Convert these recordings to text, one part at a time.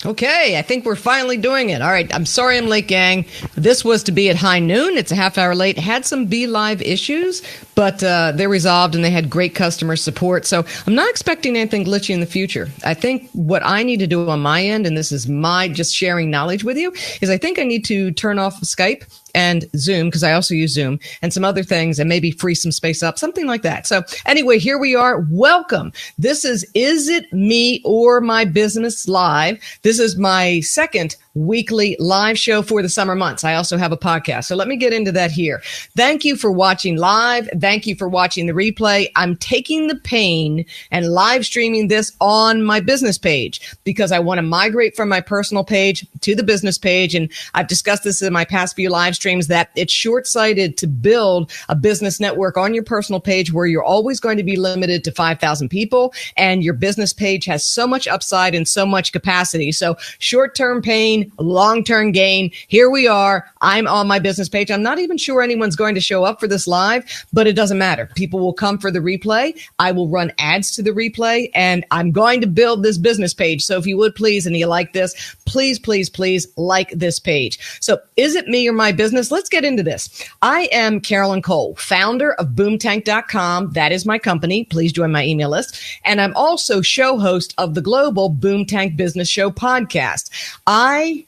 Okay, I think we're finally doing it. All right, I'm sorry I'm late, gang. This was to be at high noon. It's a half hour late. Had some Be Live issues, but they're resolved and they had great customer support. So I'm not expecting anything glitchy in the future. I think what I need to do on my end, and this is my just sharing knowledge with you, is I think I need to turn off Skype and Zoom, because I also use Zoom, and some other things, and maybe free some space up, something like that. So anyway, here we are. Welcome. This is It Me or My Business Live? This is my second weekly live show for the summer months. I also have a podcast. So let me get into that here. Thank you for watching live. Thank you for watching the replay. I'm taking the pain and live streaming this on my business page because I want to migrate from my personal page to the business page. And I've discussed this in my past few live streams that it's short-sighted to build a business network on your personal page where you're always going to be limited to 5,000 people and your business page has so much upside and so much capacity. So short-term pain, long-term gain. Here we are. I'm on my business page. I'm not even sure anyone's going to show up for this live, but it doesn't matter. People will come for the replay. I will run ads to the replay, and I'm going to build this business page. So if you would please, and you like this, please, please, please like this page. So is it me or my business? Let's get into this. I am Carolyn Cole, founder of boomtank.com. That is my company. Please join my email list. And I'm also show host of the global Boomtank Business Show podcast.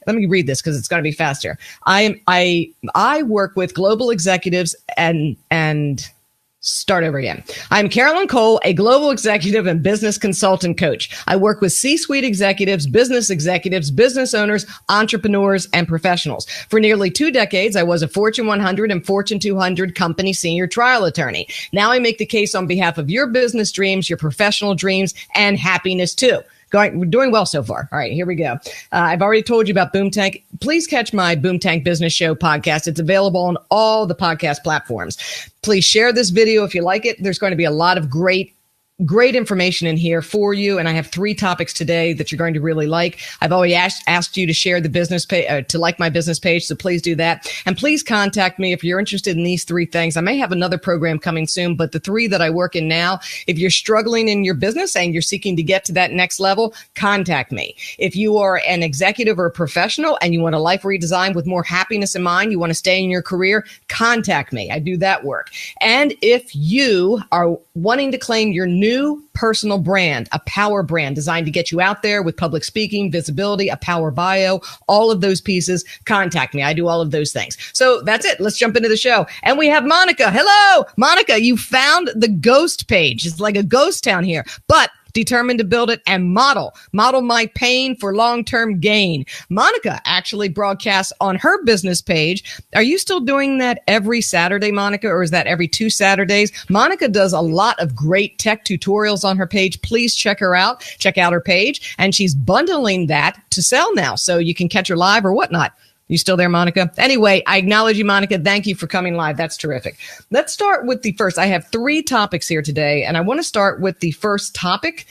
Let me read this because it's going to be faster. I work with global executives and start over again. I'm Carolyn Cole, a global executive and business consultant coach. I work with C-suite executives, business owners, entrepreneurs, and professionals. For nearly 2 decades, I was a Fortune 100 and Fortune 200 company senior trial attorney. Now I make the case on behalf of your business dreams, your professional dreams, and happiness too. We're doing well so far. All right, here we go. I've already told you about Boomtank. Please catch my Boomtank Business Show podcast. It's available on all the podcast platforms. Please share this video if you like it. There's going to be a lot of great information in here for you. And I have 3 topics today that you're going to really like. I've already asked you to share the business page, to like my business page. So please do that. And please contact me if you're interested in these 3 things. I may have another program coming soon, but the 3 that I work in now, if you're struggling in your business and you're seeking to get to that next level, contact me. If you are an executive or a professional and you want a life redesign with more happiness in mind, you want to stay in your career, contact me. I do that work. And if you are wanting to claim your new personal brand, a power brand designed to get you out there with public speaking, visibility, a power bio, all of those pieces, contact me. I do all of those things. So that's it. Let's jump into the show. And we have Monica. Hello, Monica. You found the ghost page. It's like a ghost town here, but determined to build it and model my pain for long-term gain. Monica actually broadcasts on her business page. Are you still doing that every Saturday, Monica, or is that every 2 Saturdays? Monica does a lot of great tech tutorials on her page. Please check her out. Check out her page. And she's bundling that to sell now, so you can catch her live or whatnot. You still there, Monica? Anyway, I acknowledge you, Monica. Thank you for coming live. That's terrific. Let's start with the first. I have 3 topics here today, and I want to start with the first topic.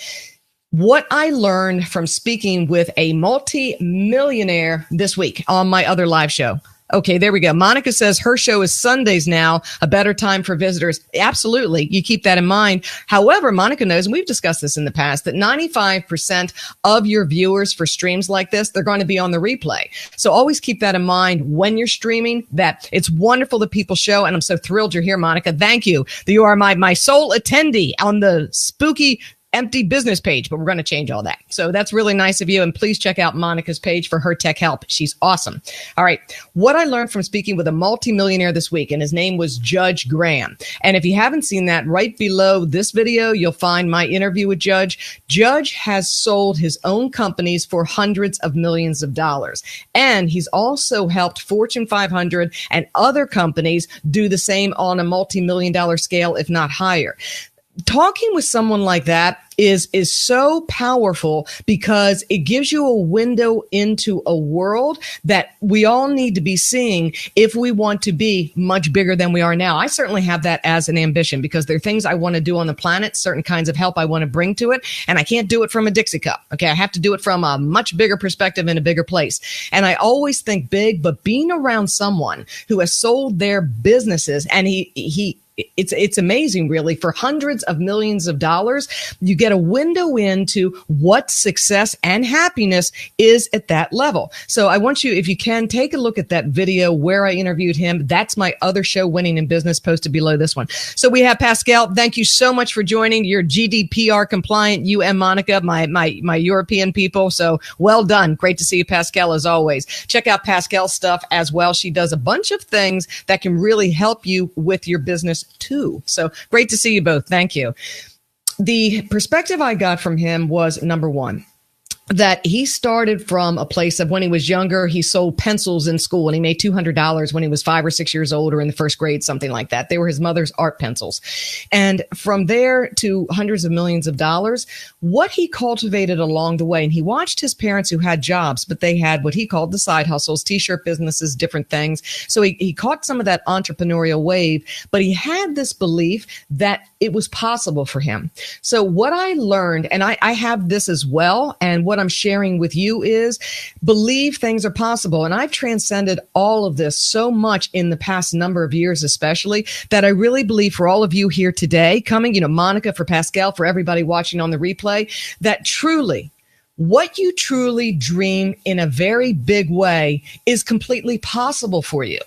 What I learned from speaking with a multi-millionaire this week on my other live show. Okay, there we go. Monica says her show is Sundays now, a better time for visitors. Absolutely. You keep that in mind. However, Monica knows, and we've discussed this in the past, that 95% of your viewers for streams like this, they're going to be on the replay. So always keep that in mind when you're streaming, that it's wonderful that people show. And I'm so thrilled you're here, Monica. Thank you. You are my sole attendee on the spooky empty business page, but we're going to change all that. So that's really nice of you. And please check out Monica's page for her tech help. She's awesome. All right. What I learned from speaking with a multi-millionaire this week, and his name was Judge Graham. And if you haven't seen that, right below this video, you'll find my interview with Judge. Judge has sold his own companies for hundreds of millions of dollars. And he's also helped Fortune 500 and other companies do the same on a multi-million dollar scale, if not higher. Talking with someone like that is so powerful because it gives you a window into a world that we all need to be seeing if we want to be much bigger than we are now. I certainly have that as an ambition because there are things I want to do on the planet, certain kinds of help I want to bring to it, and I can't do it from a Dixie cup. Okay, I have to do it from a much bigger perspective in a bigger place. And I always think big, but being around someone who has sold their businesses, and he it's amazing, really. For hundreds of millions of dollars, you get a window into what success and happiness is at that level. So I want you, if you can, take a look at that video where I interviewed him. That's my other show, Winning in Business, posted below this one. So we have Pascal. Thank you so much for joining. You're GDPR compliant, you and Monica, my European people. So well done. Great to see you, Pascal, as always. Check out Pascal's stuff as well. She does a bunch of things that can really help you with your business too. So great to see you both. Thank you. The perspective I got from him was, number one, that he started from a place of when he was younger, he sold pencils in school and he made $200 when he was 5 or 6 years old or in the first grade, something like that. They were his mother's art pencils. And from there to hundreds of millions of dollars, what he cultivated along the way, and he watched his parents who had jobs, but they had what he called the side hustles, t-shirt businesses, different things. So he caught some of that entrepreneurial wave, but he had this belief that it was possible for him. So what I learned, and I have this as well, and what I'm sharing with you is believe things are possible. And I've transcended all of this so much in the past number of years, especially, that I really believe for all of you here today coming, Monica, for Pascal, for everybody watching on the replay, that truly what you truly dream in a very big way is completely possible for you.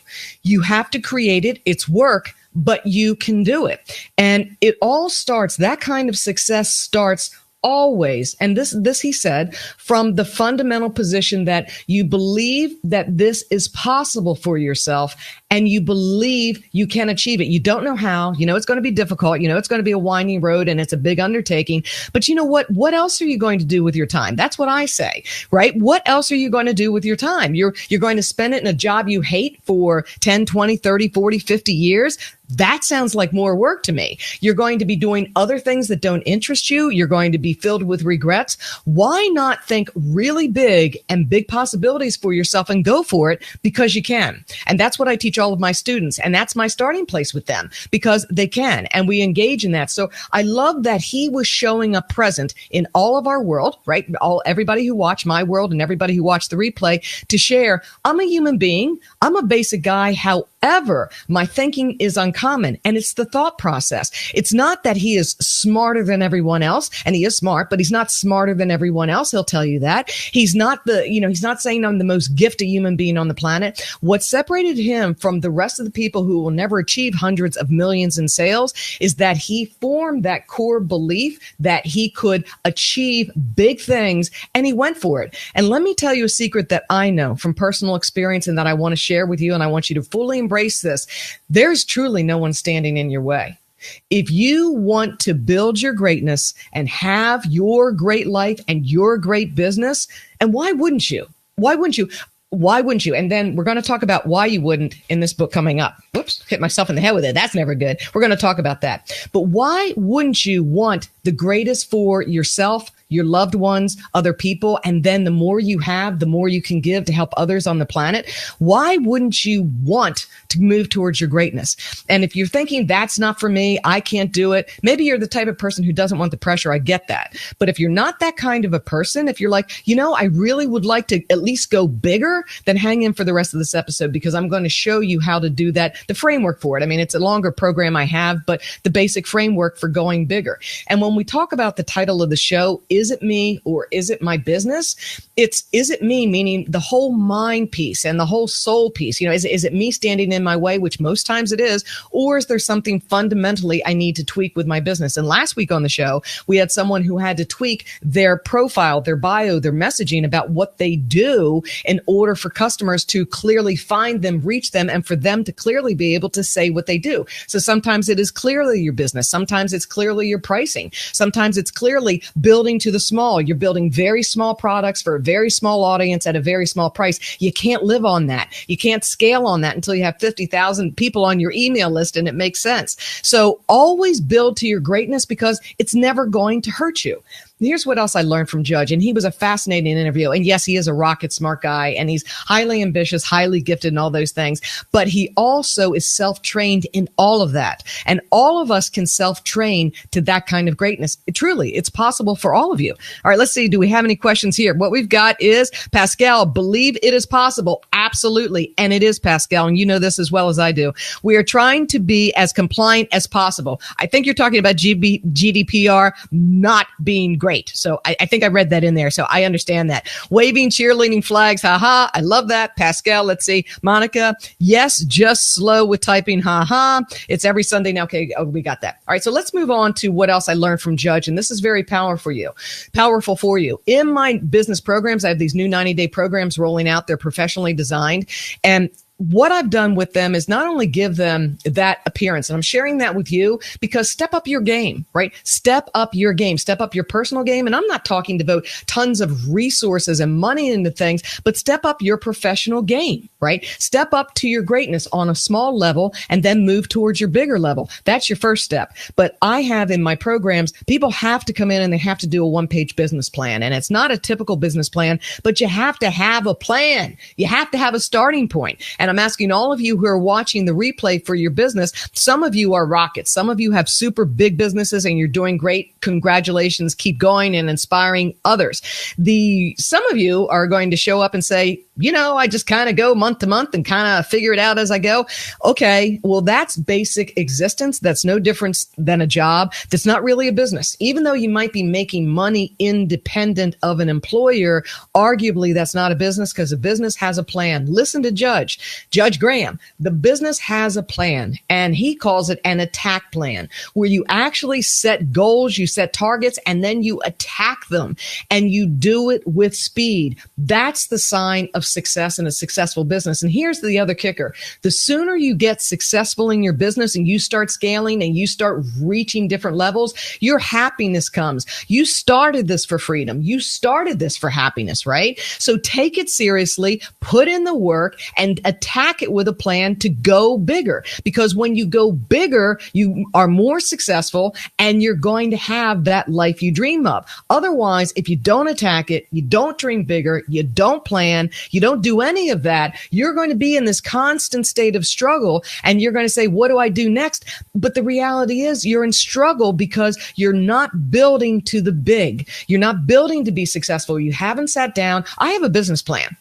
You have to create it. It's work, but you can do it. And it all starts, that kind of success starts always, and this he said, from the fundamental position that you believe that this is possible for yourself and you believe you can achieve it. You don't know how, it's going to be difficult, it's going to be a winding road and it's a big undertaking, but you know what else are you going to do with your time? That's what I say, right? What else are you going to do with your time? You're going to spend it in a job you hate for 10, 20, 30, 40, 50 years. That sounds like more work to me. You're going to be doing other things that don't interest you. You're going to be filled with regrets. Why not think really big and big possibilities for yourself and go for it because you can? And that's what I teach all of my students. And that's my starting place with them because they can. And we engage in that. So I love that he was showing up present in all of our world, right? Everybody who watched my world and everybody who watched the replay to share, I'm a human being. I'm a basic guy. However, my thinking is uncommon, and it's the thought process. It's not that he is smarter than everyone else, and he is smart, but he's not smarter than everyone else. He'll tell you that. He's not he's not saying I'm the most gifted human being on the planet. What separated him from the rest of the people who will never achieve hundreds of millions in sales is that he formed that core belief that he could achieve big things, and he went for it. And let me tell you a secret that I know from personal experience and that I want to share with you, and I want you to fully embrace this. There's truly no one standing in your way. If you want to build your greatness and have your great life and your great business, and why wouldn't you? Why wouldn't you? Why wouldn't you? And then we're going to talk about why you wouldn't in this book coming up. Whoops, hit myself in the head with it. That's never good. We're going to talk about that. But why wouldn't you want the greatest for yourself, your loved ones, other people? And then the more you have, the more you can give to help others on the planet. Why wouldn't you want to move towards your greatness? And if you're thinking that's not for me, I can't do it. Maybe you're the type of person who doesn't want the pressure. I get that. But if you're not that kind of a person, if you're like, I really would like to at least go bigger, then hang in for the rest of this episode because I'm going to show you how to do that, the framework for it. I mean, it's a longer program I have, but the basic framework for going bigger. And when we talk about the title of the show, is it me or is it my business? Is it me, meaning the whole mind piece and the whole soul piece? Is it me standing in my way, which most times it is, or is there something fundamentally I need to tweak with my business? And last week on the show, we had someone who had to tweak their profile, their bio, their messaging about what they do in order for customers to clearly find them, reach them, and for them to clearly be able to say what they do. So sometimes it is clearly your business. Sometimes it's clearly your pricing. Sometimes it's clearly building to the small. You're building very small products for a very small audience at a very small price. You can't live on that. You can't scale on that until you have 50,000 people on your email list and it makes sense. So always build to your greatness because it's never going to hurt you. here's what else I learned from Judge. And he was a fascinating interview. And yes, he is a rocket smart guy, and he's highly ambitious, highly gifted, and all those things. But he also is self-trained in all of that. And all of us can self-train to that kind of greatness. Truly, it's possible for all of you. All right, let's see. Do we have any questions here? What we've got is, Pascal, believe it is possible. Absolutely. And it is, Pascal. And you know this as well as I do. We are trying to be as compliant as possible. I think you're talking about GDPR not being great. So I think I read that in there. So I understand that. Waving, cheerleading flags. Haha. I love that. Pascal, let's see. Monica, yes, just slow with typing. Haha. It's every Sunday now. Okay. Oh, we got that. All right. So let's move on to what else I learned from Judge. And this is very powerful for you. In my business programs, I have these new 90-day programs rolling out. They're professionally designed. And what I've done with them is not only give them that appearance, and I'm sharing that with you because step up your game, right? Step up your game, step up your personal game. And I'm not talking devote tons of resources and money into things, but step up your professional game, right? Step up to your greatness on a small level and then move towards your bigger level. That's your first step. But I have in my programs, people have to come in and they have to do a one-page business plan. And it's not a typical business plan, but you have to have a plan. You have to have a starting point. And I'm asking all of you who are watching the replay for your business. Some of you are rockets. Some of you have super big businesses and you're doing great. Congratulations. Keep going and inspiring others. Some of you are going to show up and say, you know, I just kind of go month to month and kind of figure it out as I go. Okay, well, that's basic existence. That's no different than a job. That's not really a business. Even though you might be making money independent of an employer, arguably that's not a business because a business has a plan. Listen to Judge Graham. The business has a plan, and he calls it an attack plan, where you actually set goals, you set targets, and then you attack them, and you do it with speed. That's the sign of success in a successful business. And here's the other kicker. The sooner you get successful in your business and you start scaling and you start reaching different levels, your happiness comes. You started this for freedom. You started this for happiness, right? So take it seriously, put in the work, and attack it with a plan to go bigger. Because when you go bigger, you are more successful and you're going to have that life you dream of. Otherwise, if you don't attack it, you don't dream bigger, you don't plan, you don't do any of that, you're going to be in this constant state of struggle and you're going to say, what do I do next? But the reality is you're in struggle because you're not building to the big. You're not building to be successful. You haven't sat down. I have a business plan.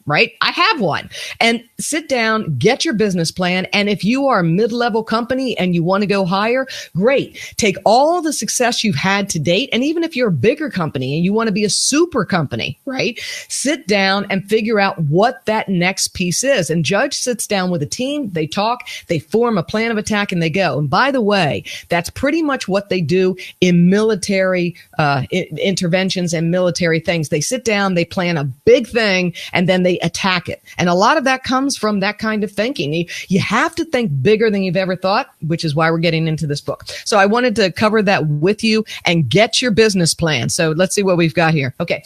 Right? I have one. And sit down, get your business plan. And if you are a mid-level company and you want to go higher, great. Take all the success you've had to date. And even if you're a bigger company and you want to be a super company, right? Sit down and figure out what that next piece is. And Judge sits down with a team. They talk, they form a plan of attack, and they go. And by the way, that's pretty much what they do in military interventions and military things. They sit down, they plan a big thing, and then they attack it. And a lot of that comes from that kind of thinking. You have to think bigger than you've ever thought, which is why we're getting into this book. So I wanted to cover that with you and get your business plan. So let's see what we've got here. Okay.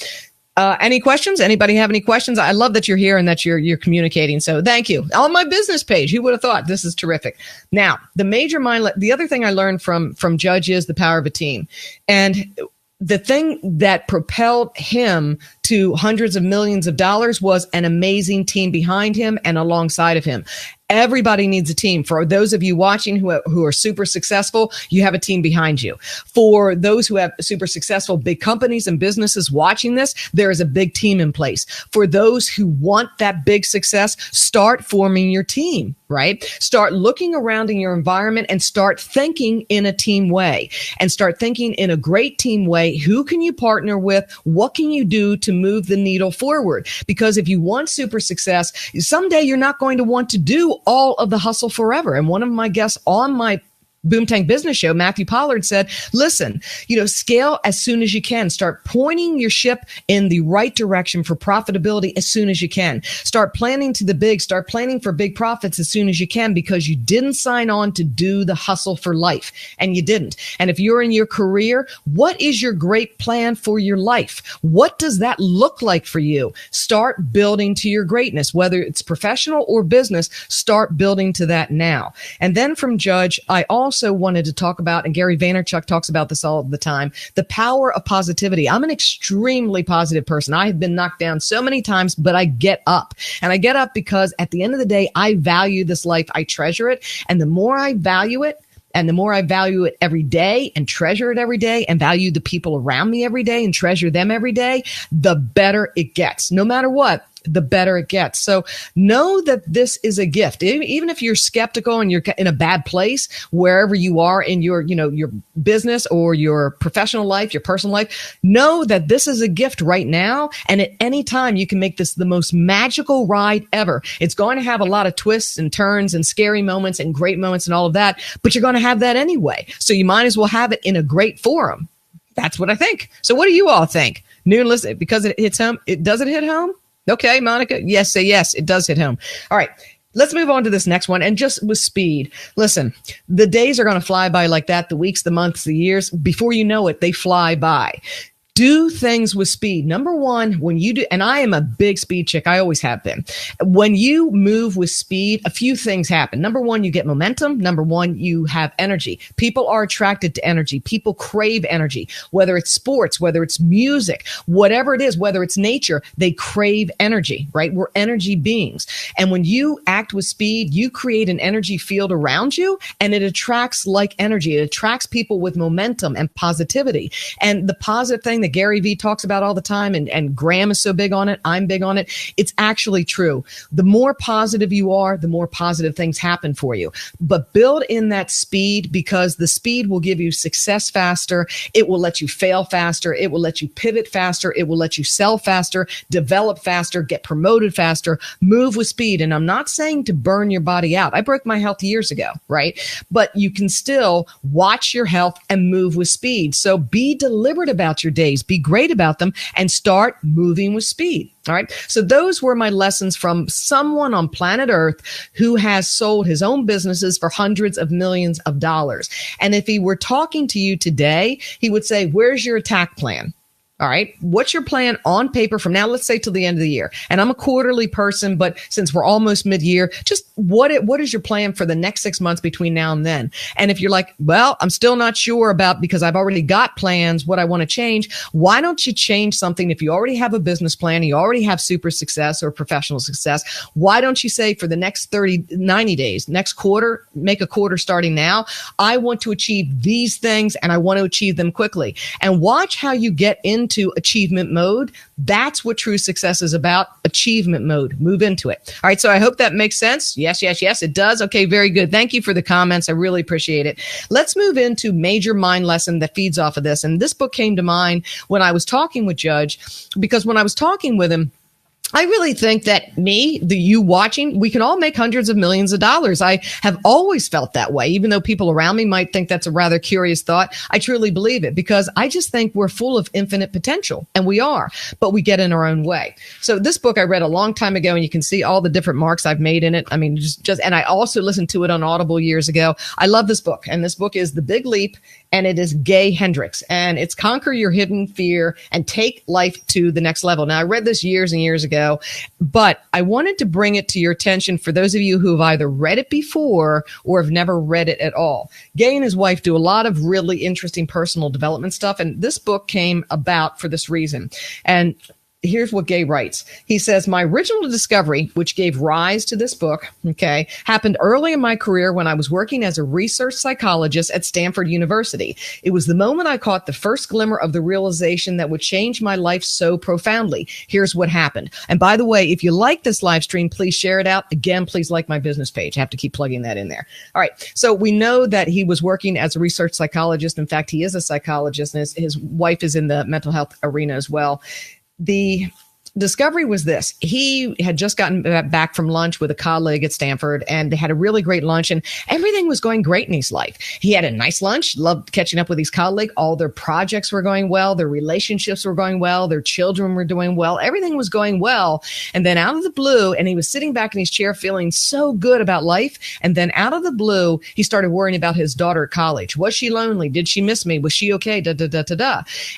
Any questions? Anybody have any questions? I love that you're here and that you're communicating. So thank you. On my business page, who would have thought? This is terrific. Now, the other thing I learned from Judge is the power of a team. And the thing that propelled him to hundreds of millions of dollars was an amazing team behind him and alongside of him. Everybody needs a team. For those of you watching who are super successful, you have a team behind you. For those who have super successful big companies and businesses watching this, there is a big team in place. For those who want that big success, start forming your team, right? Start looking around in your environment and start thinking in a team way and start thinking in a great team way. Who can you partner with? What can you do to move the needle forward? Because if you want super success, someday you're not going to want to do all of the hustle forever. And one of my guests on my Boomtank Business Show, Matthew Pollard, said, listen, scale as soon as you can. Start pointing your ship in the right direction for profitability as soon as you can. Start planning to the big. Start planning for big profits as soon as you can, because you didn't sign on to do the hustle for life, and you didn't. And if you're in your career, what is your great plan for your life? What does that look like for you? Start building to your greatness, whether it's professional or business. Start building to that now. And then from Judge, I also also wanted to talk about, and Gary Vaynerchuk talks about this all the time, the power of positivity. I'm an extremely positive person. I have been knocked down so many times, but I get up. And I get up because at the end of the day, I value this life. I treasure it. And the more I value it, and the more I value it every day and treasure it every day and value the people around me every day and treasure them every day, the better it gets. No matter what, the better it gets. So know that this is a gift. Even if you're skeptical and you're in a bad place, wherever you are in your, your business or your professional life, your personal life, know that this is a gift right now. And at any time you can make this the most magical ride ever. It's going to have a lot of twists and turns and scary moments and great moments and all of that, but you're going to have that anyway. So you might as well have it in a great forum. That's what I think. So what do you all think? Noon, listen, because it hits home. Does it hit home? Okay, Monica. Yes, say yes. It does hit home. All right. Let's move on to this next one. And just with speed, listen, the days are going to fly by like that. The weeks, the months, the years, before you know it, they fly by. Do things with speed. Number one, when you do, and I am a big speed chick. I always have been. When you move with speed, a few things happen. Number one, you get momentum. Number one, you have energy. People are attracted to energy. People crave energy, whether it's sports, whether it's music, whatever it is, whether it's nature, they crave energy, right? We're energy beings. And when you act with speed, you create an energy field around you and it attracts like energy. It attracts people with momentum and positivity. And the positive thing that Gary Vee talks about all the time, and Graham is so big on it, I'm big on it, it's actually true. The more positive you are, the more positive things happen for you. But build in that speed, because the speed will give you success faster. It will let you fail faster. It will let you pivot faster. It will let you sell faster, develop faster, get promoted faster, move with speed. And I'm not saying to burn your body out. I broke my health years ago, right? But you can still watch your health and move with speed. So be deliberate about your days. Be great about them and start moving with speed. All right. So those were my lessons from someone on planet Earth who has sold his own businesses for hundreds of millions of dollars. And if he were talking to you today, he would say, where's your attack plan? All right. What's your plan on paper from now, let's say till the end of the year? And I'm a quarterly person, but since we're almost mid-year, just what is your plan for the next 6 months between now and then? And if you're like, well, I'm still not sure about, because I've already got plans, what I want to change, why don't you change something? If you already have a business plan, you already have super success or professional success, why don't you say for the next 90 days, next quarter, make a quarter starting now, I want to achieve these things and I want to achieve them quickly. And watch how you get into achievement mode. That's what true success is about. Achievement mode. Move into it. All right. So I hope that makes sense. Yes, it does. Okay. Very good. Thank you for the comments. I really appreciate it. Let's move into major mind lesson that feeds off of this. And this book came to mind when I was talking with Judge, because when I was talking with him, I really think that you watching, we can all make hundreds of millions of dollars. I have always felt that way, even though people around me might think that's a rather curious thought. I truly believe it, because I just think we're full of infinite potential, and we are, but we get in our own way. So this book I read a long time ago, and you can see all the different marks I've made in it. I mean, and I also listened to it on Audible years ago. I love this book, and this book is The Big Leap, and it is Gay Hendrick, and it's Conquer Your Hidden Fear and Take Life to the Next Level. Now, I read this years and years ago, but I wanted to bring it to your attention for those of you who have either read it before or have never read it at all. Gay and his wife do a lot of really interesting personal development stuff, and this book came about for this reason. And here's what Gay writes. He says, my original discovery, which gave rise to this book, happened early in my career when I was working as a research psychologist at Stanford University. It was the moment I caught the first glimmer of the realization that would change my life so profoundly. Here's what happened. And by the way, if you like this live stream, please share it out. Again, please like my business page. I have to keep plugging that in there. All right. So we know that he was working as a research psychologist. In fact, he is a psychologist, and his wife is in the mental health arena as well. The discovery was this. He had just gotten back from lunch with a colleague at Stanford, and they had a really great lunch, and everything was going great in his life. He had a nice lunch, loved catching up with his colleague. All their projects were going well. Their relationships were going well. Their children were doing well. Everything was going well. And then out of the blue, and he was sitting back in his chair feeling so good about life. And then out of the blue, he started worrying about his daughter at college. Was she lonely? Did she miss me? Was she okay?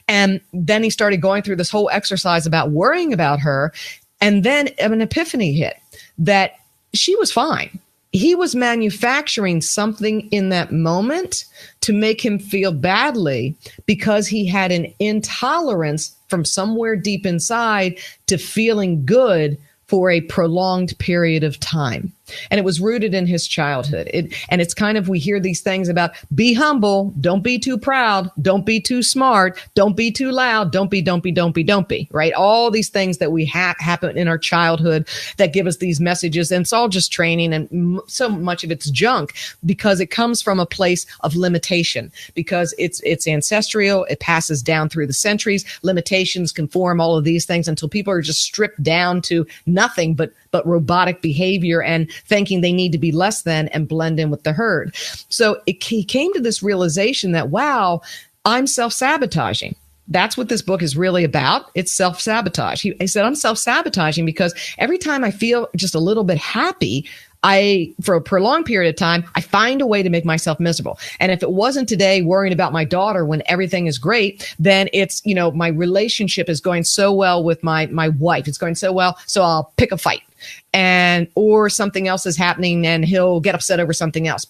And then he started going through this whole exercise about worrying about her. And then an epiphany hit that she was fine. he was manufacturing something in that moment to make him feel badly because he had an intolerance from somewhere deep inside to feeling good for a prolonged period of time. And it was rooted in his childhood. And it's kind of, we hear these things about be humble, don't be too proud, don't be too smart, don't be too loud, don't be, right? All these things that we happen in our childhood that give us these messages. And it's all just training, and so much of it's junk because it comes from a place of limitation, because it's ancestral. It passes down through the centuries. Limitations can form all of these things until people are just stripped down to nothing but robotic behavior and thinking they need to be less than and blend in with the herd. So he came to this realization that, wow, I'm self-sabotaging. That's what this book is really about. It's self-sabotage. He said, I'm self-sabotaging because every time I feel just a little bit happy, for a prolonged period of time, I find a way to make myself miserable. And if it wasn't today worrying about my daughter when everything is great, then it's, my relationship is going so well with my wife. It's going so well. So I'll pick a fight. Or something else is happening and he'll get upset over something else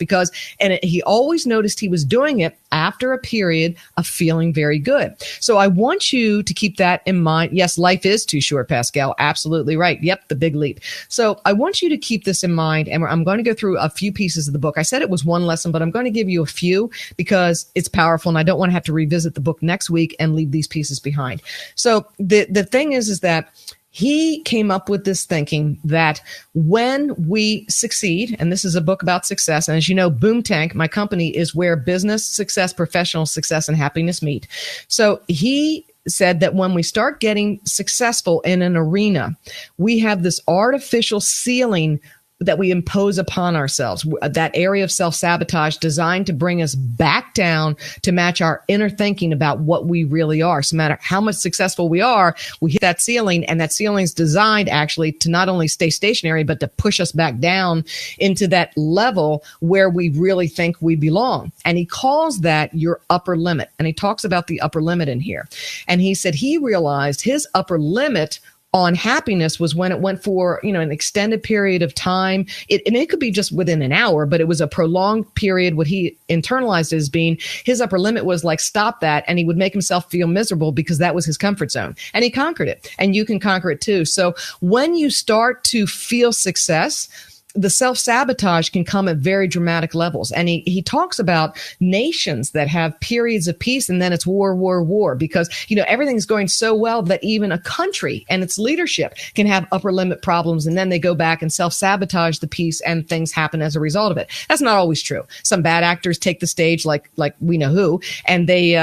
he always noticed he was doing it after a period of feeling very good. So I want you to keep that in mind. Yes, life is too short, Pascal. Absolutely right. Yep. The big leap. So I want you to keep this in mind. And I'm going to go through a few pieces of the book. I said it was one lesson, but I'm going to give you a few because it's powerful and I don't want to have to revisit the book next week and leave these pieces behind. So the thing is that he came up with this thinking that when we succeed, and this is a book about success, and as you know, Boom Tank, my company, is where business success, professional success, and happiness meet. So he said that when we start getting successful in an arena, we have this artificial ceiling that we impose upon ourselves, that area of self-sabotage designed to bring us back down to match our inner thinking about what we really are. So no matter how much successful we are, we hit that ceiling, and that ceiling is designed actually to not only stay stationary, but to push us back down into that level where we really think we belong. And he calls that your upper limit. And he talks about the upper limit in here. And he said he realized his upper limit on happiness was when it went for, an extended period of time. It could be just within an hour, but it was a prolonged period. What he internalized as being his upper limit was like, stop that. And he would make himself feel miserable because that was his comfort zone. And he conquered it. And you can conquer it too. So when you start to feel success, the self-sabotage can come at very dramatic levels. And he talks about nations that have periods of peace and then it's war, because, everything's going so well that even a country and its leadership can have upper limit problems. And then they go back and self-sabotage the peace and things happen as a result of it. That's not always true. Some bad actors take the stage like we know who, and they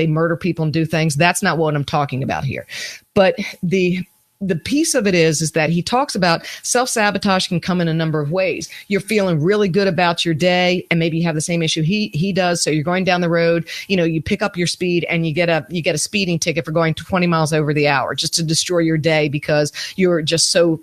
murder people and do things. That's not what I'm talking about here. But the piece of it is that he talks about self-sabotage can come in a number of ways. You're feeling really good about your day, and maybe you have the same issue he does. So you're going down the road, you pick up your speed and you get a speeding ticket for going 20 miles over the hour just to destroy your day because you're just so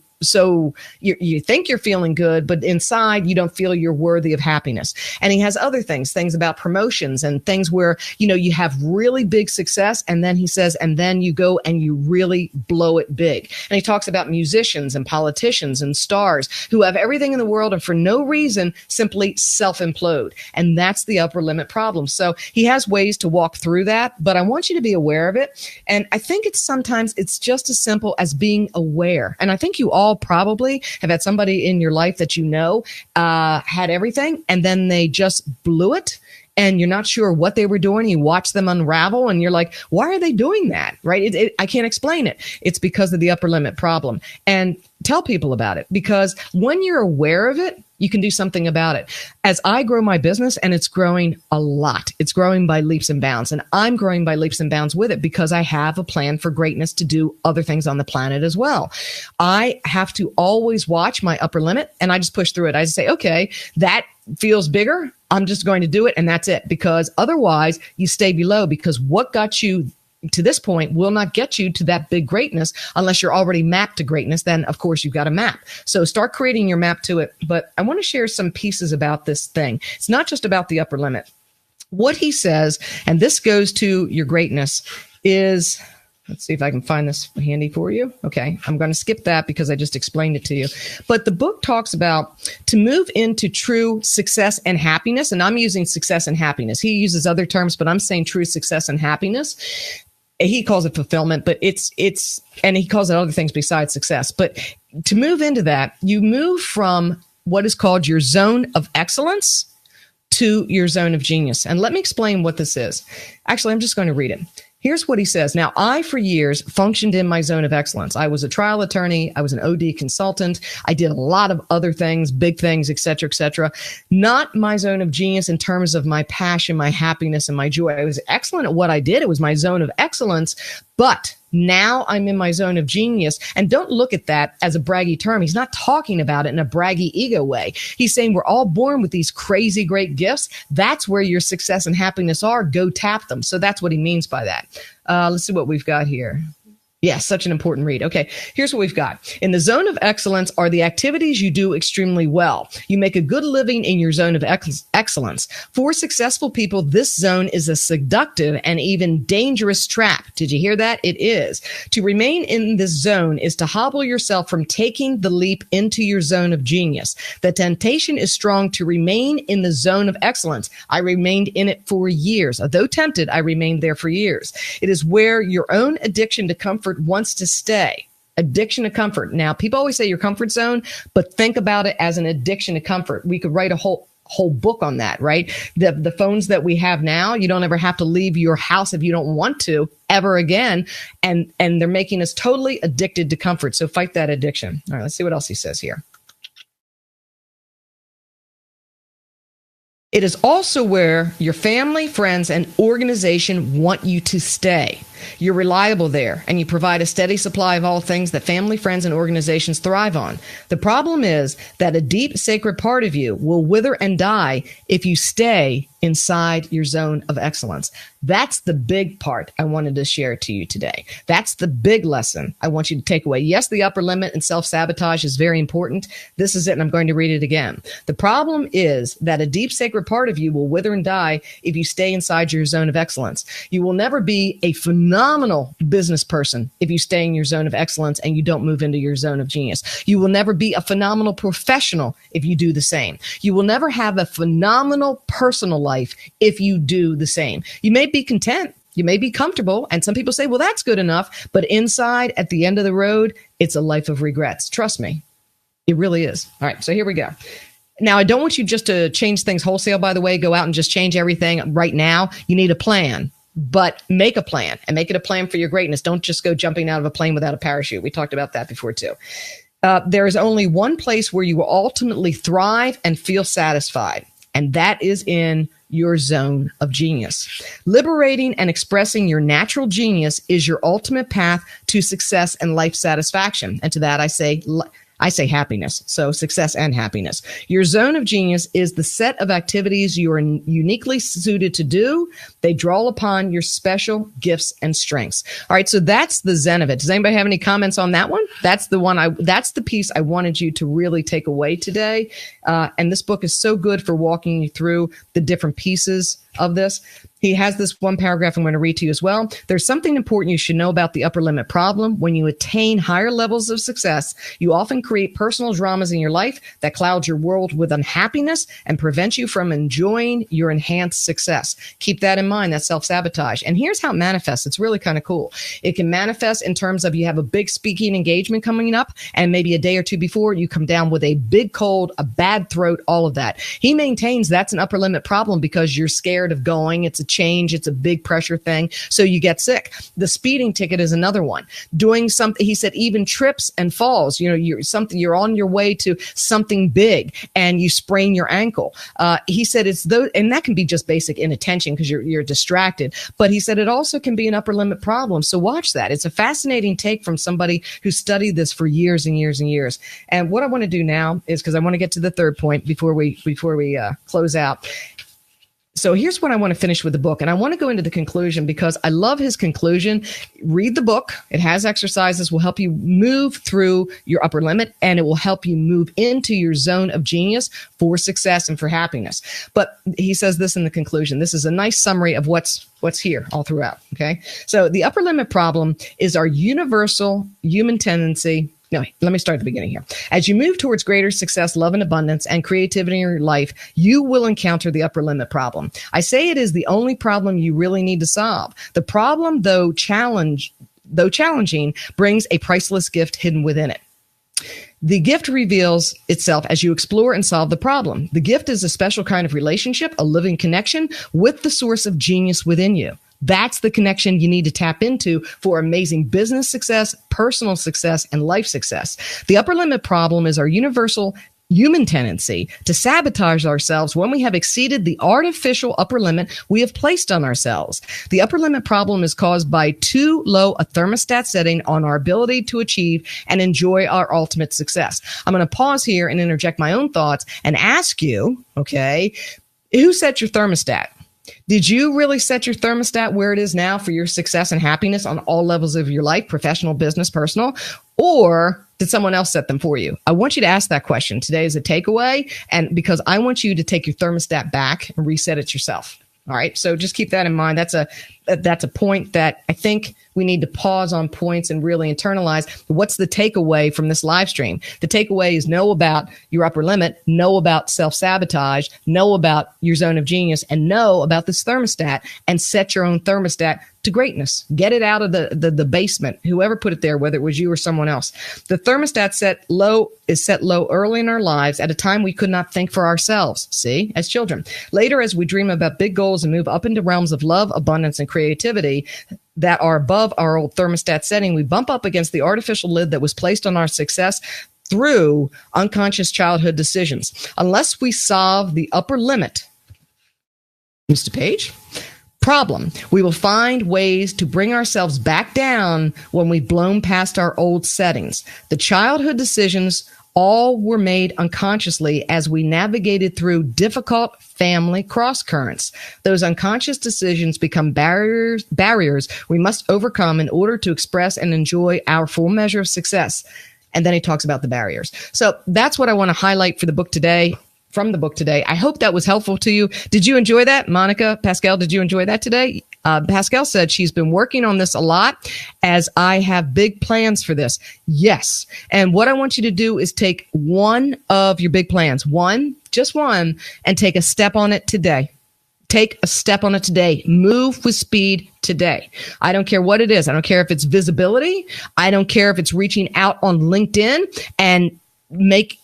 you think you're feeling good, but inside you don't feel you're worthy of happiness. And he has other things about promotions and things where, you have really big success. And then he says, and then you go and you really blow it big. And he talks about musicians and politicians and stars who have everything in the world and for no reason simply self-implode. And that's the upper limit problem. So he has ways to walk through that, but I want you to be aware of it. And I think sometimes it's just as simple as being aware. And I think you all probably have had somebody in your life that had everything and then they just blew it and you're not sure what they were doing. You watch them unravel and you're like, why are they doing that? Right? I can't explain it. It's because of the upper limit problem. And tell people about it, because when you're aware of it, you can do something about it. As I grow my business, and it's growing a lot, it's growing by leaps and bounds, and I'm growing by leaps and bounds with it because I have a plan for greatness to do other things on the planet as well. I have to always watch my upper limit, and I just push through it. I just say, okay, that feels bigger. I'm just going to do it, and that's it, because otherwise you stay below, because what got you to this point will not get you to that big greatness unless you're already mapped to greatness. Then, of course, you've got a map. So start creating your map to it. But I want to share some pieces about this thing. It's not just about the upper limit. What he says, and this goes to your greatness, is Let's see if I can find this handy for you. Okay, I'm going to skip that because I just explained it to you. But the book talks about to move into true success and happiness. And I'm using success and happiness. He uses other terms, but I'm saying true success and happiness. He calls it fulfillment, but and he calls it other things besides success. But to move into that, you move from what is called your zone of excellence to your zone of genius. And let me explain what this is. Actually, I'm just going to read it. Here's what he says. Now, I, for years, functioned in my zone of excellence. I was a trial attorney. I was an OD consultant. I did a lot of other things, big things, et cetera, et cetera. Not my zone of genius in terms of my passion, my happiness, and my joy. I was excellent at what I did. It was my zone of excellence. But now I'm in my zone of genius. And don't look at that as a braggy term. He's not talking about it in a braggy ego way. He's saying we're all born with these crazy great gifts. That's where your success and happiness are. Go tap them. So that's what he means by that. Let's see what we've got here. Yeah, such an important read. Okay, here's what we've got. In the zone of excellence are the activities you do extremely well. You make a good living in your zone of excellence. For successful people, this zone is a seductive and even dangerous trap. Did you hear that? It is. To remain in this zone is to hobble yourself from taking the leap into your zone of genius. The temptation is strong to remain in the zone of excellence. I remained in it for years. Although tempted, I remained there for years. It is where your own addiction to comfort wants to stay. Addiction to comfort. Now, people always say your comfort zone, but think about it as an addiction to comfort. We could write a whole book on that, right? The phones that we have now, you don't ever have to leave your house if you don't want to ever again. And they're making us totally addicted to comfort. So fight that addiction. All right, let's see what else he says here. It is also where your family, friends, and organization want you to stay. You're reliable there, and you provide a steady supply of all things that family, friends, and organizations thrive on. The problem is that a deep, sacred part of you will wither and die if you stay inside your zone of excellence. That's the big part I wanted to share to you today. That's the big lesson I want you to take away. Yes, the upper limit and self-sabotage is very important. This is it, and I'm going to read it again. The problem is that a deep, sacred part of you will wither and die if you stay inside your zone of excellence. You will never be a phenomenal business person if you stay in your zone of excellence and you don't move into your zone of genius. You will never be a phenomenal professional if you do the same. You will never have a phenomenal personal life if you do the same. You may be content. You may be comfortable. And some people say, well, that's good enough. But inside, at the end of the road, it's a life of regrets. Trust me, it really is. All right, so here we go. Now, I don't want you just to change things wholesale, by the way, go out and just change everything right now. You need a plan. But make a plan and make it a plan for your greatness. Don't just go jumping out of a plane without a parachute. We talked about that before, too. There is only one place where you will ultimately thrive and feel satisfied, and that is in your zone of genius. Liberating and expressing your natural genius is your ultimate path to success and life satisfaction. And to that, I say happiness. So success and happiness. Your zone of genius is the set of activities you are uniquely suited to do. They draw upon your special gifts and strengths. All right. So that's the zen of it. Does anybody have any comments on that one? That's the piece I wanted you to really take away today. And this book is so good for walking you through the different pieces of this. He has this one paragraph I'm going to read to you as well. There's something important you should know about the upper limit problem. When you attain higher levels of success, you often create personal dramas in your life that cloud your world with unhappiness and prevent you from enjoying your enhanced success. Keep that in mind. That's self-sabotage. And here's how it manifests. It's really kind of cool. It can manifest in terms of you have a big speaking engagement coming up, and maybe a day or two before you come down with a big cold, a bad throat, all of that. He maintains that's an upper limit problem because you're scared of going. It's a change. It's a big pressure thing. So you get sick. The speeding ticket is another one. Doing something, he said, even trips and falls, you're on your way to something big and you sprain your ankle. He said it's those, and that can be just basic inattention because you're distracted. But he said it also can be an upper limit problem. So watch that. It's a fascinating take from somebody who studied this for years and years and years. And what I want to do now is, because I want to get to the third point before we close out. So here's what I want to finish with the book. And I want to go into the conclusion because I love his conclusion. Read the book. It has exercises, will help you move through your upper limit, and it will help you move into your zone of genius for success and for happiness. But he says this in the conclusion. This is a nice summary of what's here all throughout. Okay. So the upper limit problem is our universal human tendency. No, let me start at the beginning here. As you move towards greater success, love, and abundance and creativity in your life, you will encounter the upper limit problem. I say it is the only problem you really need to solve. The problem, though challenging, brings a priceless gift hidden within it. The gift reveals itself as you explore and solve the problem. The gift is a special kind of relationship, a living connection with the source of genius within you. That's the connection you need to tap into for amazing business success, personal success, and life success. The upper limit problem is our universal human tendency to sabotage ourselves when we have exceeded the artificial upper limit we have placed on ourselves. The upper limit problem is caused by too low a thermostat setting on our ability to achieve and enjoy our ultimate success. I'm going to pause here and interject my own thoughts and ask you, okay, who set your thermostat? Did you really set your thermostat where it is now for your success and happiness on all levels of your life, professional, business, personal, or did someone else set them for you? I want you to ask that question today as a takeaway, and because I want you to take your thermostat back and reset it yourself. All right. So just keep that in mind. That's a point that I think we need to pause on points and really internalize. What's the takeaway from this live stream? The takeaway is know about your upper limit, know about self-sabotage, know about your zone of genius, and know about this thermostat, and set your own thermostat to greatness. Get it out of the basement, whoever put it there, whether it was you or someone else. The thermostat is set low early in our lives at a time we could not think for ourselves, see, as children. Later, as we dream about big goals and move up into realms of love, abundance, and creativity that are above our old thermostat setting, we bump up against the artificial lid that was placed on our success through unconscious childhood decisions. Unless we solve the upper limit, Mr. Page, problem, we will find ways to bring ourselves back down when we've blown past our old settings. The childhood decisions all were made unconsciously as we navigated through difficult family cross currents. Those unconscious decisions become barriers we must overcome in order to express and enjoy our full measure of success. And then he talks about the barriers. So that's what I want to highlight for the book today. From the book today. I hope that was helpful to you. Did you enjoy that? Monica, Pascal, did you enjoy that today? Pascal said she's been working on this a lot as I have big plans for this. Yes. And what I want you to do is take one of your big plans, just one, and take a step on it today. Take a step on it today. Move with speed today. I don't care what it is. I don't care if it's visibility. I don't care if it's reaching out on LinkedIn and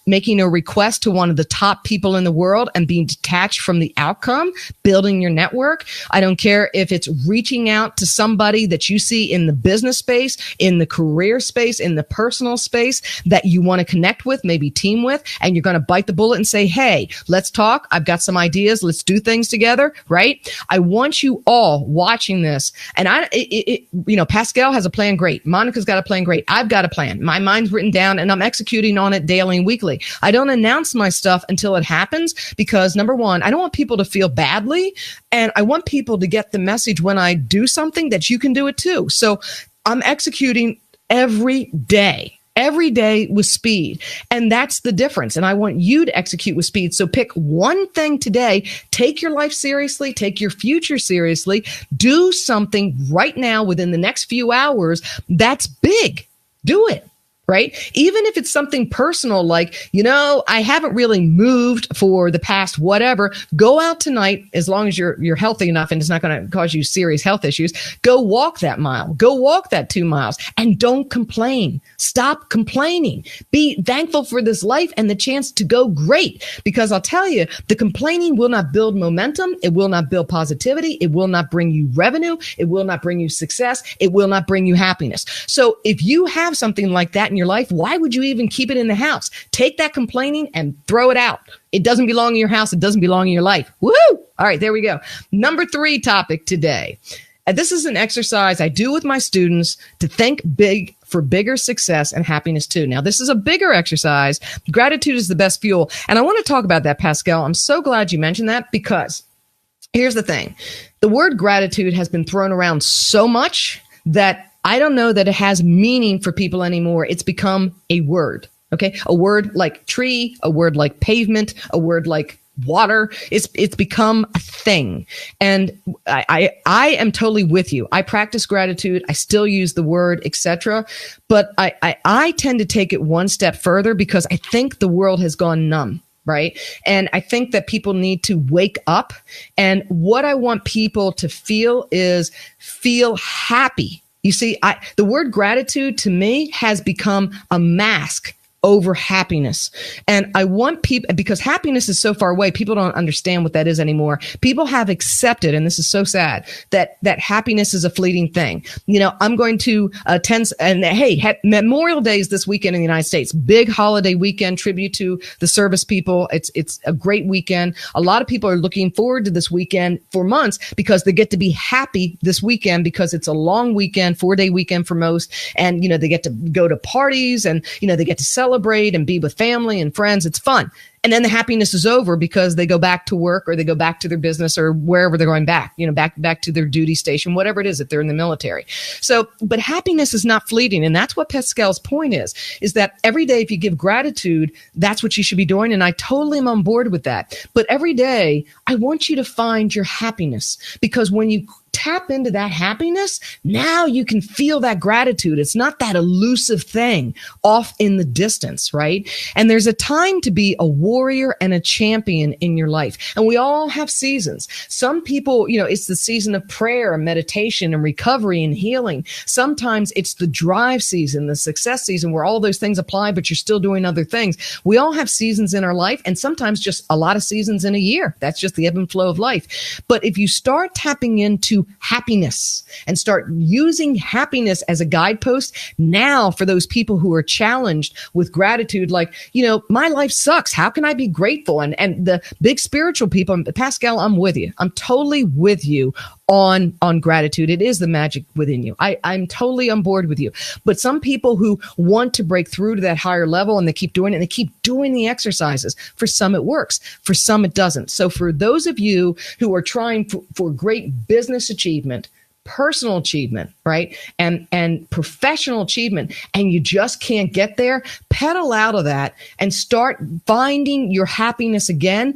making a request to one of the top people in the world and being detached from the outcome, building your network. I don't care if it's reaching out to somebody that you see in the business space, in the career space, in the personal space that you want to connect with, maybe team with, and you're going to bite the bullet and say, hey, let's talk. I've got some ideas. Let's do things together, right? I want you all watching this. And Pascal has a plan. Great. Monica's got a plan. Great. I've got a plan. My mind's written down and I'm executing on it daily and weekly. I don't announce my stuff until it happens because, number one, I don't want people to feel badly, and I want people to get the message when I do something that you can do it too. So I'm executing every day with speed. And that's the difference. And I want you to execute with speed. So pick one thing today, take your life seriously, take your future seriously, do something right now within the next few hours that's big. Do it. Right? Even if it's something personal, like, I haven't really moved for the past whatever, go out tonight, as long as you're healthy enough and it's not going to cause you serious health issues. Go walk that mile, go walk that 2 miles, and don't complain. Stop complaining. Be thankful for this life and the chance to go great, because I'll tell you, the complaining will not build momentum. It will not build positivity. It will not bring you revenue. It will not bring you success. It will not bring you happiness. So if you have something like that in your life, why would you even keep it in the house? Take that complaining and throw it out. It doesn't belong in your house. It doesn't belong in your life. Woo! All right, there we go. Number 3 topic today. And this is an exercise I do with my students to think big for bigger success and happiness too. Now, this is a bigger exercise. Gratitude is the best fuel. And I want to talk about that, Pascal. I'm so glad you mentioned that, because Here's the thing. The word gratitude has been thrown around so much that I don't know that it has meaning for people anymore. It's become a word. Okay. A word like tree, a word like pavement, a word like water. It's become a thing. And I am totally with you. I practice gratitude. I still use the word, etc. But I tend to take it one step further because I think the world has gone numb. Right. And I think that people need to wake up. And what I want people to feel is feel happy. You see, the word gratitude to me has become a mask over happiness. And I want people, because happiness is so far away, people don't understand what that is anymore. People have accepted, and this is so sad, that happiness is a fleeting thing. You know, I'm going to attend, and hey, Memorial Day is this weekend in the United States, big holiday weekend, tribute to the service people. It's a great weekend. A lot of people are looking forward to this weekend for months because they get to be happy this weekend because it's a long weekend, 4-day weekend for most. And, you know, they get to go to parties and, you know, they get to celebrate and be with family and friends. It's fun. And then the happiness is over because they go back to work or they go back to their business or wherever they're going back, you know, back to their duty station, whatever it is, if they're in the military. So, but happiness is not fleeting. And that's what Pascal's point is that every day, if you give gratitude, that's what you should be doing. And I totally am on board with that. But every day, I want you to find your happiness, because when you tap into that happiness, now you can feel that gratitude. It's not that elusive thing off in the distance, right? And there's a time to be a warrior and a champion in your life. And we all have seasons. Some people, you know, it's the season of prayer and meditation and recovery and healing. Sometimes it's the drive season, the success season, where all those things apply, but you're still doing other things. We all have seasons in our life, and sometimes just a lot of seasons in a year. That's just the ebb and flow of life. But if you start tapping into happiness and start using happiness as a guidepost now for those people who are challenged with gratitude, like, you know, my life sucks. How can I be grateful? And the big spiritual people, Pascal, I'm with you. I'm totally with you on gratitude. It is the magic within you. I'm totally on board with you. But some people who want to break through to that higher level, and they keep doing it, and they keep doing the exercises. For some, it works. For some, it doesn't. So for those of you who are trying for great business achievement, personal achievement, right? And professional achievement, and you just can't get there, pedal out of that and start finding your happiness again.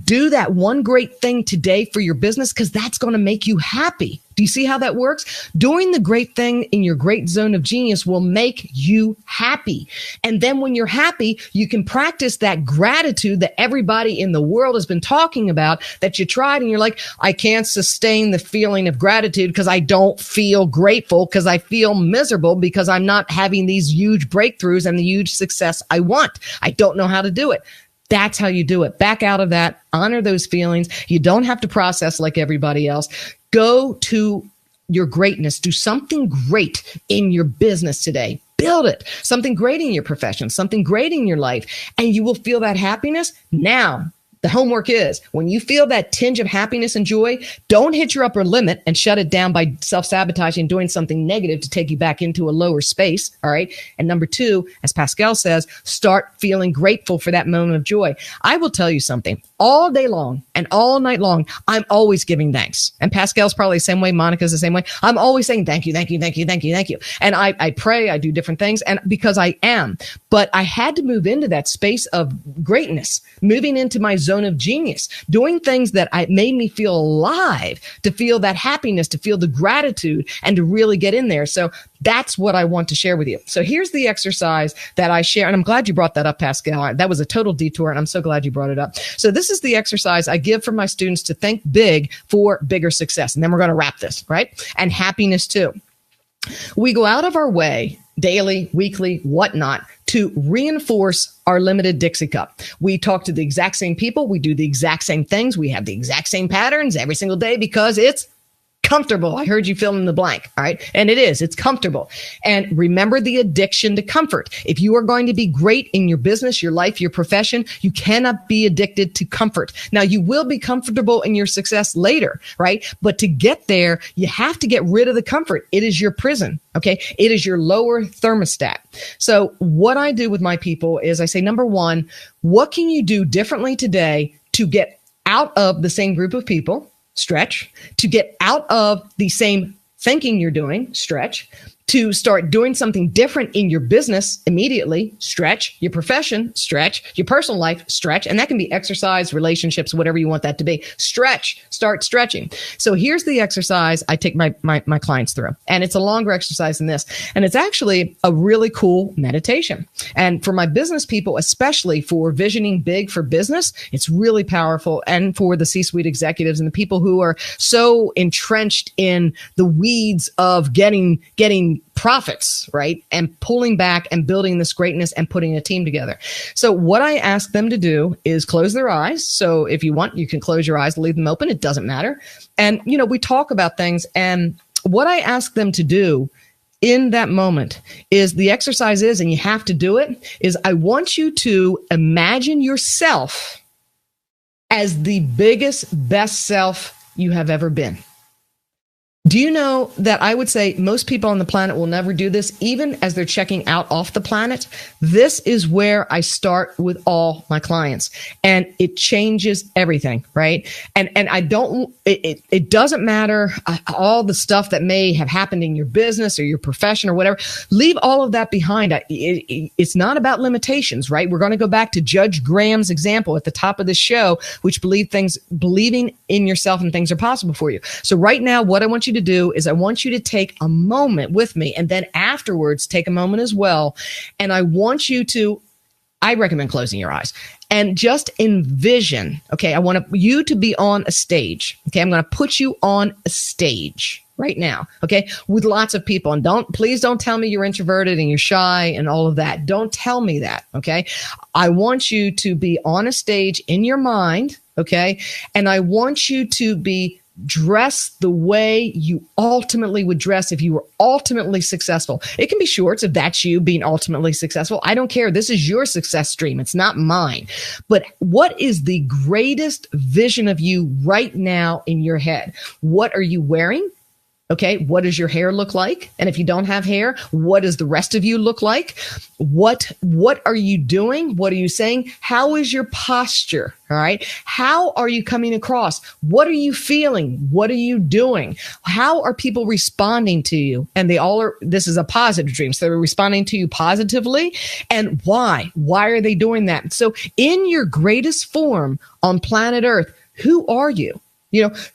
Do that one great thing today for your business, because that's going to make you happy. Do you see how that works? Doing the great thing in your great zone of genius will make you happy. And then when you're happy, you can practice that gratitude that everybody in the world has been talking about, that you tried and you're like, I can't sustain the feeling of gratitude because I don't feel grateful, because I feel miserable, because I'm not having these huge breakthroughs and the huge success I want. I don't know how to do it. That's how you do it. Back out of that. Honor those feelings. You don't have to process like everybody else. Go to your greatness. Do something great in your business today. Build it. Something great in your profession, something great in your life, and you will feel that happiness. Now, the homework is, when you feel that tinge of happiness and joy, don't hit your upper limit and shut it down by self-sabotaging and doing something negative to take you back into a lower space. All right. And number 2, as Pascal says, start feeling grateful for that moment of joy. I will tell you something. All day long and all night long, I'm always giving thanks. And Pascal's probably the same way. Monica's the same way. I'm always saying thank you, thank you, thank you, thank you, thank you. And I pray, I do different things, and because I am. But I had to move into that space of greatness, moving into my zone of genius, doing things that made me feel alive, to feel that happiness, to feel the gratitude, and to really get in there. So that's what I want to share with you. So here's the exercise that I share. And I'm glad you brought that up, Pascal. That was a total detour, and I'm so glad you brought it up. So this is the exercise I give for my students to think big for bigger success. And then we're going to wrap this, right? And happiness too. We go out of our way daily, weekly, whatnot, to reinforce our limited Dixie cup. We talk to the exact same people. We do the exact same things. We have the exact same patterns every single day because it's comfortable. I heard you fill in the blank. All right. And it's comfortable. And remember the addiction to comfort. If you are going to be great in your business, your life, your profession, you cannot be addicted to comfort. Now, you will be comfortable in your success later, right? But to get there, you have to get rid of the comfort. It is your prison. Okay. It is your lower thermostat. So what I do with my people is I say, number 1, what can you do differently today to get out of the same group of people? stretch. To get out of the same thinking you're doing, stretch. To start doing something different in your business immediately, stretch. Your profession, stretch. Your personal life, stretch. And that can be exercise, relationships, whatever you want that to be. Stretch. Start stretching. So here's the exercise I take my clients through. And it's a longer exercise than this. And it's actually a really cool meditation. And for my business people, especially for visioning big for business, it's really powerful. And for the C-suite executives and the people who are so entrenched in the weeds of getting profits, right? And pulling back and building this greatness and putting a team together. So what I ask them to do is close their eyes. So if you want, you can close your eyes, leave them open. It doesn't matter. And, we talk about things. And what I ask them to do in that moment is the exercise is, and you have to do it, is I want you to imagine yourself as the biggest, best self you have ever been. Do you know that I would say most people on the planet will never do this, even as they're checking out off the planet? This is where I start with all my clients, and it changes everything, right? And it doesn't matter all the stuff that may have happened in your business or your profession or whatever. Leave all of that behind. It's not about limitations, right? We're going to go back to Judge Graham's example at the top of the show, which believing in yourself and things are possible for you. So right now, what I want you to do is I want you to take a moment with me, and then afterwards take a moment as well. And I want you to, I recommend closing your eyes and just envision. Okay. I want you to be on a stage. Okay. I'm going to put you on a stage right now. Okay. With lots of people, and please don't tell me you're introverted and you're shy and all of that. Don't tell me that. Okay. I want you to be on a stage in your mind. Okay. And I want you to be dressed the way you ultimately would dress if you were ultimately successful. It can be shorts if that's you being ultimately successful. I don't care. This is your success stream. It's not mine. But what is the greatest vision of you right now in your head? What are you wearing? Okay, what does your hair look like? And if you don't have hair, what does the rest of you look like? What are you doing? What are you saying? How is your posture? All right. How are you coming across? What are you feeling? What are you doing? How are people responding to you? And they all are, this is a positive dream. So they're responding to you positively. And why? Why are they doing that? So in your greatest form on planet Earth, who are you?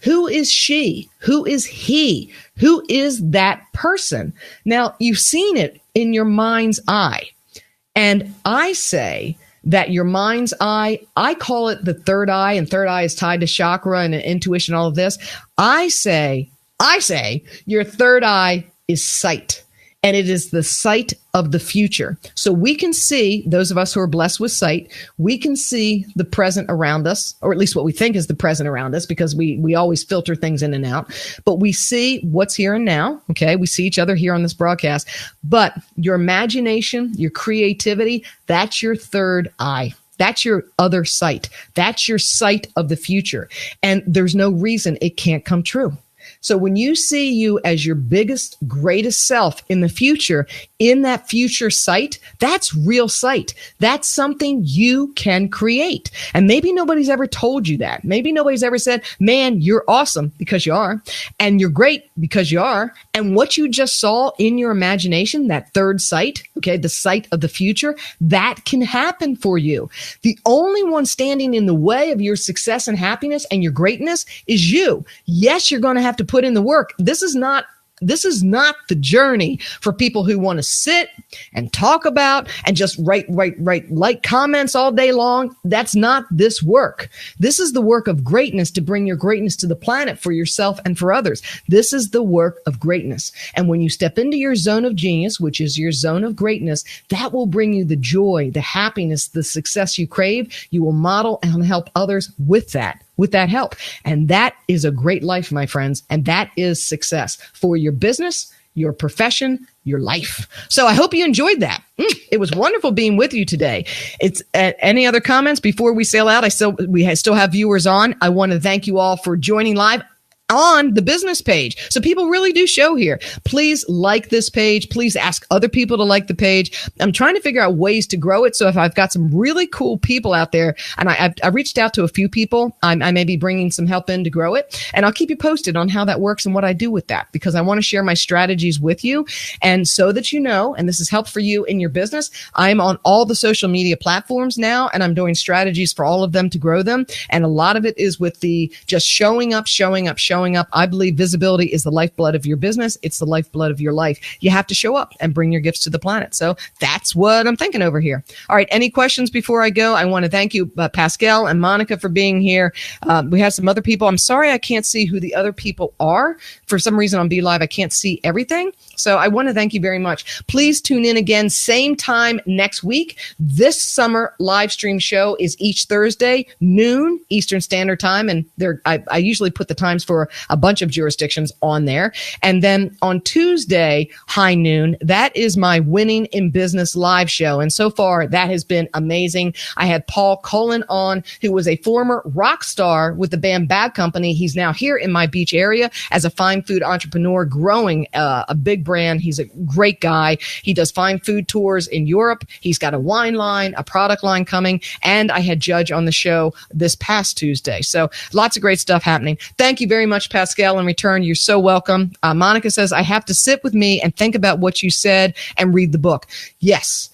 Who is she? Who is he? Who is that person? Now, you've seen it in your mind's eye. And I say that your mind's eye, I call it the third eye, and third eye is tied to chakra and intuition, all of this. I say your third eye is sight. And it is the sight of the future. So we can see, those of us who are blessed with sight, we can see the present around us, or at least what we think is the present around us, because we always filter things in and out. But we see what's here and now. Okay. We see each other here on this broadcast. But your imagination, your creativity, that's your third eye. That's your other sight. That's your sight of the future. And there's no reason it can't come true. So when you see you as your biggest, greatest self in the future, in that future sight, that's real sight. That's something you can create. And maybe nobody's ever told you that. Maybe nobody's ever said, man, you're awesome, because you are. And you're great because you are. And what you just saw in your imagination, that third sight, okay, the sight of the future, that can happen for you. The only one standing in the way of your success and happiness and your greatness is you. Yes, you're going to have to put in the work. This is not the journey for people who want to sit and talk about and just write like comments all day long. That's not this work. This is the work of greatness, to bring your greatness to the planet for yourself and for others. This is the work of greatness. And when you step into your zone of genius, which is your zone of greatness, that will bring you the joy, the happiness, the success you crave. You will model and help others with that help. And that is a great life, my friends. And that is success for your business, your profession, your life. So I hope you enjoyed that. It was wonderful being with you today. It's any other comments before we sail out? We still have viewers on. I want to thank you all for joining live. on the business page. So people really do show here. Please like this page. Please ask other people to like the page. I'm trying to figure out ways to grow it. So if I've got some really cool people out there, and I reached out to a few people, I may be bringing some help in to grow it. And I'll keep you posted on how that works and what I do with that, because I want to share my strategies with you. And so that you know, and this is help for you in your business, I'm on all the social media platforms now, and I'm doing strategies for all of them to grow them. And a lot of it is with the just showing up. I believe visibility is the lifeblood of your business. It's the lifeblood of your life. You have to show up and bring your gifts to the planet. So that's what I'm thinking over here. All right. Any questions before I go? I want to thank you, Pascal and Monica, for being here. We have some other people. I'm sorry I can't see who the other people are. For some reason on BeLive, I can't see everything. So I want to thank you very much. Please tune in again, same time next week. This summer live stream show is each Thursday, noon Eastern Standard Time. And I usually put the times for a bunch of jurisdictions on there. And then on Tuesday, high noon, that is my Winning in Business live show. And so far, that has been amazing. I had Paul Cullen on, who was a former rock star with the band Bad Company. He's now here in my beach area as a fine food entrepreneur, growing a big brand. He's a great guy. He does fine food tours in Europe. He's got a wine line, a product line coming. And I had Judge on the show this past Tuesday. So lots of great stuff happening. Thank you very much, Pascal. In return, you're so welcome. Monica says, I have to sit with me and think about what you said and read the book. Yes.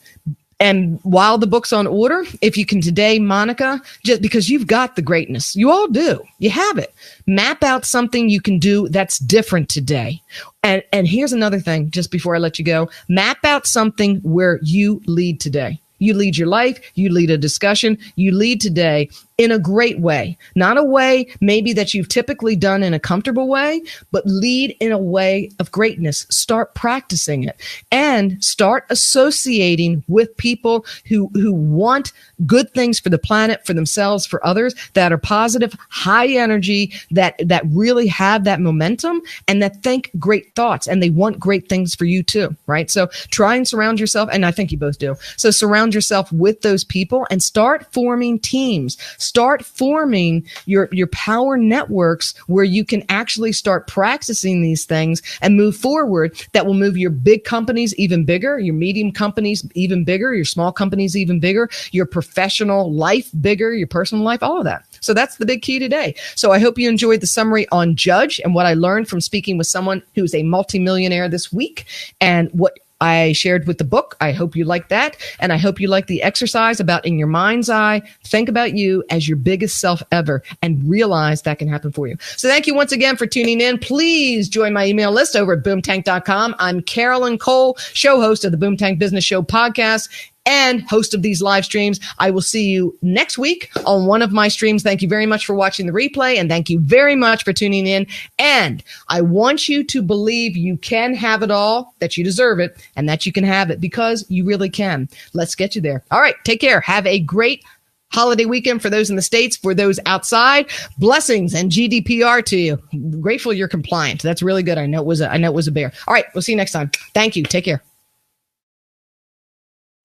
And while the book's on order, if you can today, Monica, just because you've got the greatness, you all do, you have it. Map out something you can do that's different today. And here's another thing, just before I let you go, map out something where you lead today. You lead your life, you lead a discussion, you lead today in a great way, not a way maybe that you've typically done in a comfortable way, but lead in a way of greatness. Start practicing it and start associating with people who want good things for the planet, for themselves, for others, that are positive, high energy, that really have that momentum and that think great thoughts, and they want great things for you too, right? So try and surround yourself, and I think you both do. So surround yourself with those people and start forming teams. Start forming your power networks where you can actually start practicing these things and move forward. That will move your big companies even bigger, your medium companies even bigger, your small companies even bigger, your professional life bigger, your personal life, all of that. So that's the big key today. So I hope you enjoyed the summary on Judge and what I learned from speaking with someone who's a multi-millionaire this week, and what I shared with the book. I hope you like that. And I hope you like the exercise about, in your mind's eye, think about you as your biggest self ever and realize that can happen for you. So thank you once again for tuning in. Please join my email list over at boomtank.com. I'm Carolyn Cole, show host of the Boomtank Business Show podcast and host of these live streams. I will see you next week on one of my streams. Thank you very much for watching the replay, and thank you very much for tuning in. And I want you to believe you can have it all, that you deserve it, and that you can have it, because you really can. Let's get you there. All right, take care. Have a great holiday weekend for those in the States. For those outside, blessings and GDPR to you. Grateful you're compliant. That's really good. I know it was a bear. All right, we'll see you next time. Thank you. Take care.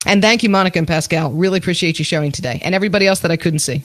And thank you, Monica and Pascal. Really appreciate you showing today, and everybody else that I couldn't see.